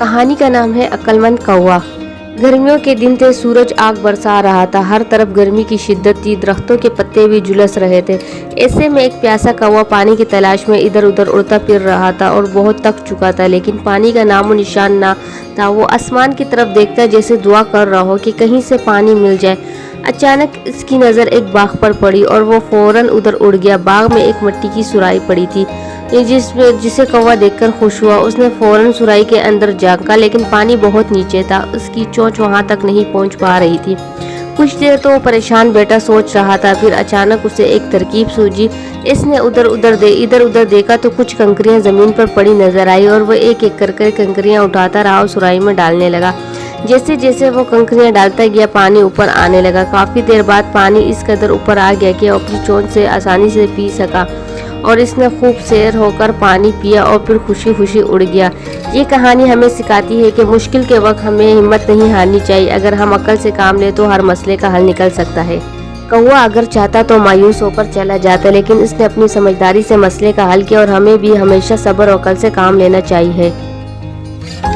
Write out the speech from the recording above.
कहानी का नाम है अक्लमंद कौवा। गर्मियों के दिन थे, सूरज आग बरसा रहा था, हर तरफ गर्मी की शिद्दत थी, दरख्तों के पत्ते भी झुलस रहे थे। ऐसे में एक प्यासा कौवा पानी की तलाश में इधर उधर उड़ता फिर रहा था और बहुत थक चुका था, लेकिन पानी का नामो निशान ना था। वो आसमान की तरफ देखता जैसे दुआ कर रहा हो कि कहीं से पानी मिल जाए। अचानक इसकी नज़र एक बाग पर पड़ी और वो फौरन उधर उड़ गया। बाग में एक मिट्टी की सुराही पड़ी थी जिसे कौवा देखकर खुश हुआ। उसने फौरन सुराही के अंदर झांका, लेकिन पानी बहुत नीचे था, उसकी चोंच वहां तक नहीं पहुंच पा रही थी। कुछ देर तो वो परेशान बैठा सोच रहा था, फिर अचानक उसे एक तरकीब सूझी। इसने इधर उधर देखा तो कुछ कंकरियां जमीन पर पड़ी नजर आई और वो एक एक करके कंकरियां उठाता रहा और सुराही में डालने लगा। जैसे जैसे वो कंकरियां डालता गया, पानी ऊपर आने लगा। काफी देर बाद पानी इस कदर ऊपर आ गया कि अपनी चोंच से आसानी से पी सका और इसने खूब सैर होकर पानी पिया और फिर खुशी खुशी उड़ गया। ये कहानी हमें सिखाती है कि मुश्किल के वक्त हमें हिम्मत नहीं हारनी चाहिए। अगर हम अक्ल से काम ले तो हर मसले का हल निकल सकता है। कौवा अगर चाहता तो मायूस होकर चला जाता, लेकिन इसने अपनी समझदारी से मसले का हल किया और हमें भी हमेशा सब्र और अक्ल से काम लेना चाहिए।